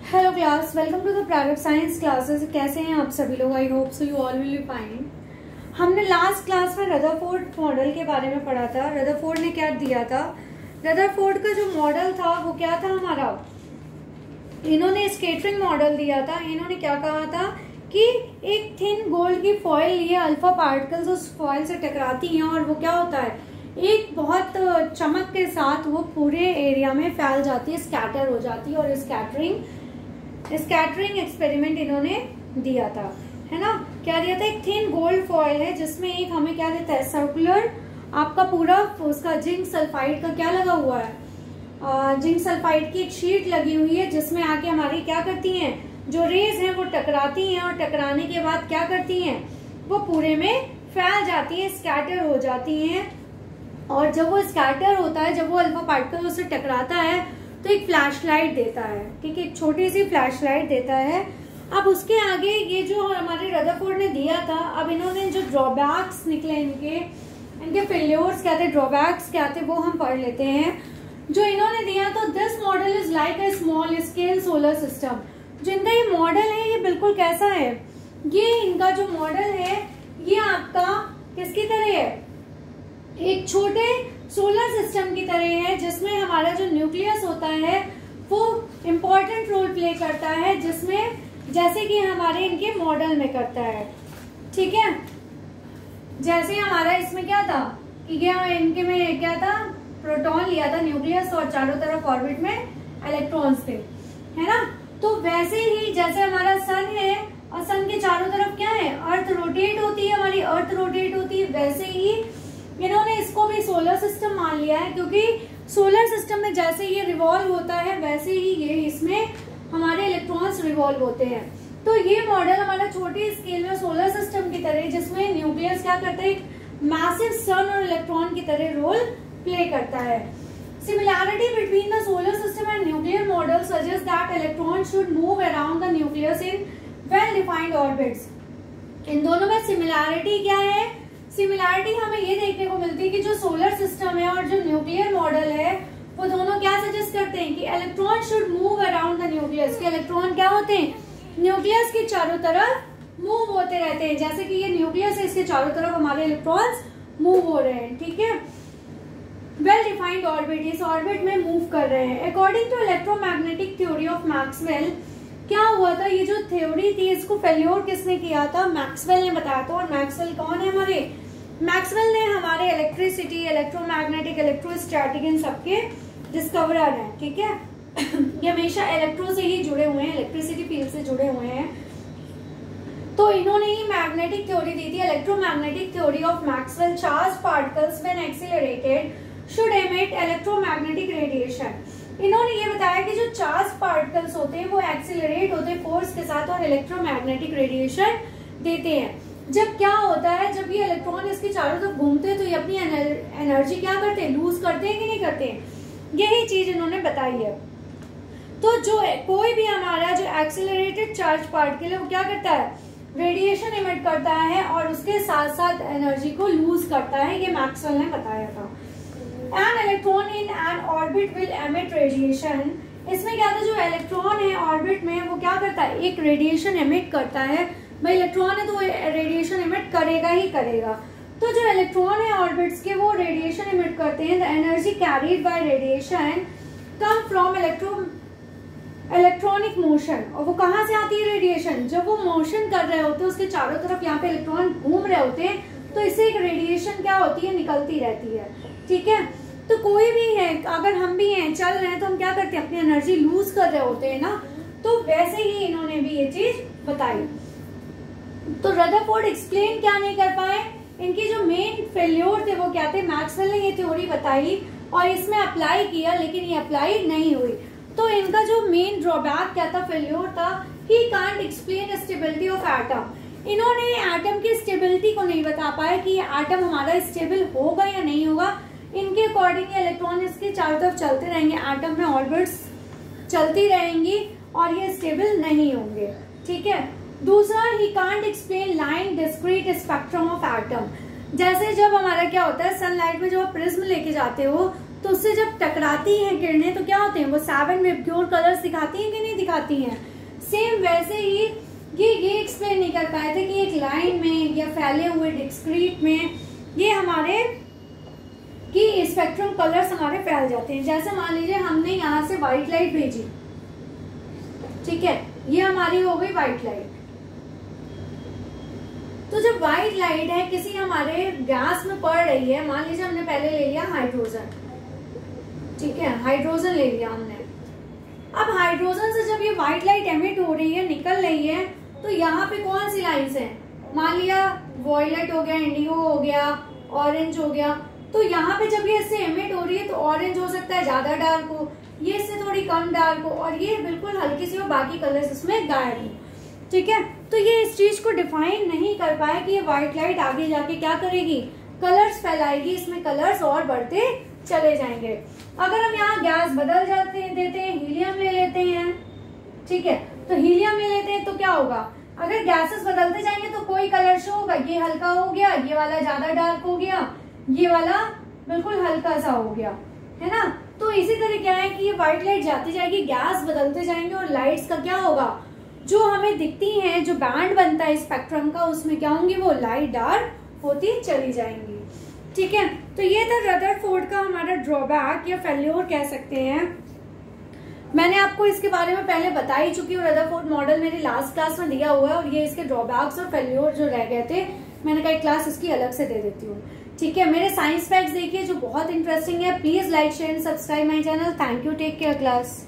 Hello class, welcome to the private science classes. कैसे हैं आप सभी लोग? I hope so you all will be fine. हमने लास्ट क्लास में रदरफोर्ड मॉडल के बारे में पढ़ा था। रदरफोर्ड ने क्या दिया था? रदरफोर्ड का जो मॉडल था वो क्या था हमारा? इन्होंने स्कैटरिंग मॉडल दिया था। इन्होंने क्या कहा था कि एक थिन गोल्ड की फॉइल लिए अल्फा पार्टिकल्स उस फॉइल से टकराती हैं और वो क्या होता है, एक बहुत चमक के साथ वो पूरे एरिया में फैल जाती है, स्कैटर हो जाती है। और स्कैटरिंग एक्सपेरिमेंट इन्होंने दिया था, है ना। क्या दिया था? एक थिन गोल्ड फॉइल है जिसमें एक हमें क्या देता है, सर्कुलर आपका पूरा उसका जिंक सल्फाइड का क्या लगा हुआ है, जिंक सल्फाइड की एक शीट लगी हुई है जिसमें आके हमारी क्या करती हैं, जो रेज हैं वो टकराती हैं और टकराने के बाद क्या करती हैं, वो पूरे में फैल जाती है, स्कैटर हो जाती हैं। और जब वो स्कैटर होता है, जब वो अल्फा पार्टिकल उससे टकराता है तो एक फ्लैशलाइट देता है, ठीक है, एक छोटी सी फ्लैशलाइट देता है। अब उसके आगे ये जो हमारे रदरफोर्ड ने दिया था, अब इन्होंने जो ड्रॉबैक्स निकले इनके फेल्योर्स क्या थे, ड्रॉबैक्स क्या थे, वो हम पढ़ लेते हैं। जो इन्होंने दिया तो this model is like a small scale solar system. जो इनका ये मॉडल है ये बिल्कुल कैसा है, ये इनका जो मॉडल है ये आपका किसकी तरह है, एक छोटे सोलर सिस्टम की तरह है जिसमें हमारा जो न्यूक्लियस होता है वो इम्पोर्टेंट रोल प्ले करता है, जिसमें जैसे कि हमारे इनके मॉडल में करता है, ठीक है। जैसे हमारा इसमें क्या था कि इनके में क्या था, प्रोटॉन लिया था न्यूक्लियस और चारों तरफ ऑर्बिट में इलेक्ट्रॉन्स थे, है ना। तो वैसे ही जैसे हमारा सन है और सन के चारों तरफ क्या है, अर्थ रोटेट होती है, हमारी अर्थ रोटेट होती है, वैसे ही इन्होंने इसको भी सोलर सिस्टम मान लिया है, क्योंकि सोलर सिस्टम में जैसे ये रिवॉल्व होता है वैसे ही ये इसमें हमारे इलेक्ट्रॉन्स रिवॉल्व होते हैं। तो ये मॉडल हमारा छोटी स्केल में सोलर सिस्टम की तरह, जिसमें न्यूक्लियस क्या करता है, मैसिव सन और इलेक्ट्रॉन की तरह रोल प्ले करता है। Similarity between the solar system and nuclear model suggest that electron should move around the nucleus in well defined orbits. इन दोनों में सिमिलैरिटी क्या है? सिमिलैरिटी हमें ये देखने को मिलती है कि जो सोलर सिस्टम है और जो न्यूक्लियर मॉडल है वो दोनों क्या सजेस्ट करते हैं कि electron should move around the nucleus, के इलेक्ट्रॉन क्या होते हैं, न्यूक्लियस के चारों तरफ मूव होते रहते हैं। जैसे कि ये न्यूक्लियस है, इसके चारों तरफ हमारे इलेक्ट्रॉन्स मूव हो रहे हैं, ठीक है, वेल डिफाइंड ऑर्बिट, इस ऑर्बिट में मूव कर रहे हैं। According to electromagnetic theory of Maxwell, क्या हुआ था, ये जो थ्योरी थी इसको फेल्योर किसने किया था, मैक्सवेल ने बताया था। और मैक्सवेल कौन है हमारे, मैक्सवेल ने हमारे इलेक्ट्रिसिटी, इलेक्ट्रोमैग्नेटिक, इलेक्ट्रोस्टैटिक इन सबके डिस्कवरर हैं, ठीक है। ये हमेशा इलेक्ट्रो से ही जुड़े हुए हैं, इलेक्ट्रिसिटी फील्ड से जुड़े हुए हैं। तो इन्होंने ही मैग्नेटिक थ्योरी दी थी, electromagnetic theory of Maxwell. Charge particles when accelerated should emit electromagnetic radiation. इन्होंने ये बताया कि जो चार्ज पार्टिकल्स होते हैं वो एक्सीलरेट होते हैं फोर्स के साथ और इलेक्ट्रोमैग्नेटिक रेडिएशन देते हैं। जब क्या होता है, जब ये इलेक्ट्रॉन इसके चारों तरफ घूमते हैं तो ये अपनी एनर्जी क्या करते हैं, लूज करते हैं कि नहीं करते हैं, यही चीज इन्होंने बताई है। तो जो कोई भी हमारा जो एक्सीलरेटेड चार्ज पार्टिकल है वो क्या करता है, रेडिएशन इमिट करता है और उसके साथ साथ एनर्जी को लूज करता है, ये मैक्सवेल ने बताया था। An electron in an orbit will emit radiation. इसमें क्या था, जो इलेक्ट्रॉन है ऑर्बिट में वो क्या करता है, एक रेडिएशन एमिट करता है। भाई इलेक्ट्रॉन है तो रेडिएशन इमिट करेगा ही करेगा। तो जो इलेक्ट्रॉन है ऑर्बिट्स के वो रेडिएशन इमिट करते हैं। The energy carried bye radiation come from electronic motion. और वो कहाँ से आती है रेडिएशन, जब वो मोशन कर रहे होते हैं, उसके चारों तरफ यहाँ पे इलेक्ट्रॉन घूम रहे होते हैं, तो इससे एक रेडिएशन क्या होती है, निकलती रहती है, ठीक है। तो कोई भी है, अगर हम भी हैं, चल रहे हैं, तो हम क्या करते हैं, अपनी एनर्जी लूज कर रहे होते हैं ना। तो वैसे ही इन्होंने भी ये चीज बताई। तो रदरफोर्ड एक्सप्लेन क्या नहीं कर पाए, इनकी जो मेन फेल्योर थे वो क्या थे, मैक्सवेल ने ये थ्योरी बताई और इसमें अप्लाई किया लेकिन ये अप्लाई नहीं हुई। तो इनका जो मेन ड्रॉबैक क्या था, फेल्योर था, he can't explain stability of atom. इन्होंने एटम की स्टेबिलिटी को नहीं बता पाया कि ये एटम हमारा स्टेबल होगा या नहीं होगा। इनके अकॉर्डिंग इलेक्ट्रॉन इसके चारों तरफ चलते रहेंगे, एटम में ऑर्बिट्स चलती रहेंगी और ये स्टेबल नहीं होंगे, ठीक है। दूसरा, he can't explain line discrete spectrum of atom. जैसे जब हमारा क्या होता है, सनलाइट में जब आप प्रिज्म लेके जाते हो तो उससे जब टकराती हैं किरणें तो क्या होते हैं, वो 7 वेबक्योर कलर्स दिखाती हैं कि नहीं दिखाती हैं। सेम वैसे ही ये एक्सप्लेन नहीं कर पाए थे कि एक लाइन में या फैले हुए डिस्क्रीट में ये हमारे कि स्पेक्ट्रम कलर्स हमारे फैल जाते हैं। जैसे मान लीजिए हमने यहाँ से व्हाइट लाइट भेजी, ठीक है, ये हमारी हो गई व्हाइट लाइट। तो जब व्हाइट लाइट है किसी हमारे गैस में पड़ रही है, मान लीजिए हमने पहले ले लिया हाइड्रोजन, ठीक है, हाइड्रोजन ले लिया हमने। अब हाइड्रोजन से जब ये व्हाइट लाइट एमिट हो रही है, निकल रही है, तो यहाँ पे कौन सी लाइन्स हैं, मान लिया वॉयलेट हो गया, इंडिगो हो गया, ऑरेंज हो गया। तो यहाँ पे जब ये इससे एमिट हो रही है तो ऑरेंज हो सकता है ज्यादा डार्क हो, ये इससे थोड़ी कम डार्क हो, और ये बिल्कुल हल्की सी हो, बाकी कलर्स इसमें गायब हो, ठीक है। तो ये इस चीज को डिफाइन नहीं कर पाए कि ये व्हाइट लाइट आगे जाके क्या करेगी, कलर्स फैलाएगी, इसमें कलर्स और बढ़ते चले जाएंगे। अगर हम यहाँ गैस बदल देते हैं, हीलियम ले लेते हैं, ठीक है, तो हीलियम ले लेते हैं तो क्या होगा, अगर गैसेस बदलते जाएंगे तो कोई कलर शो होगा, ये हल्का हो गया, ये वाला ज्यादा डार्क हो गया, ये वाला बिल्कुल हल्का सा हो गया, है ना। तो इसी तरह क्या है कि ये व्हाइट लाइट जाती जाएगी, गैस बदलते जाएंगे, और लाइट्स का क्या होगा, जो हमें दिखती हैं, जो बैंड बनता है स्पेक्ट्रम का, उसमें क्या होंगी, वो लाइट डार्क होती चली जाएंगी, ठीक है। तो ये था रदरफोर्ड का हमारा ड्रॉबैक या फेल्योर कह सकते हैं। मैंने आपको इसके बारे में पहले बता ही चुकी हूँ, रदरफोर्ड मॉडल मेरी लास्ट क्लास में दिया हुआ है, और ये इसके ड्रॉबैक्स और फेल्योर जो रह गए थे, मैंने कहा क्लास इसकी अलग से दे देती हूँ, ठीक है। मेरे साइंस फैक्ट्स देखिए जो बहुत इंटरेस्टिंग है। Please like share and subscribe my channel. Thank you, take care class.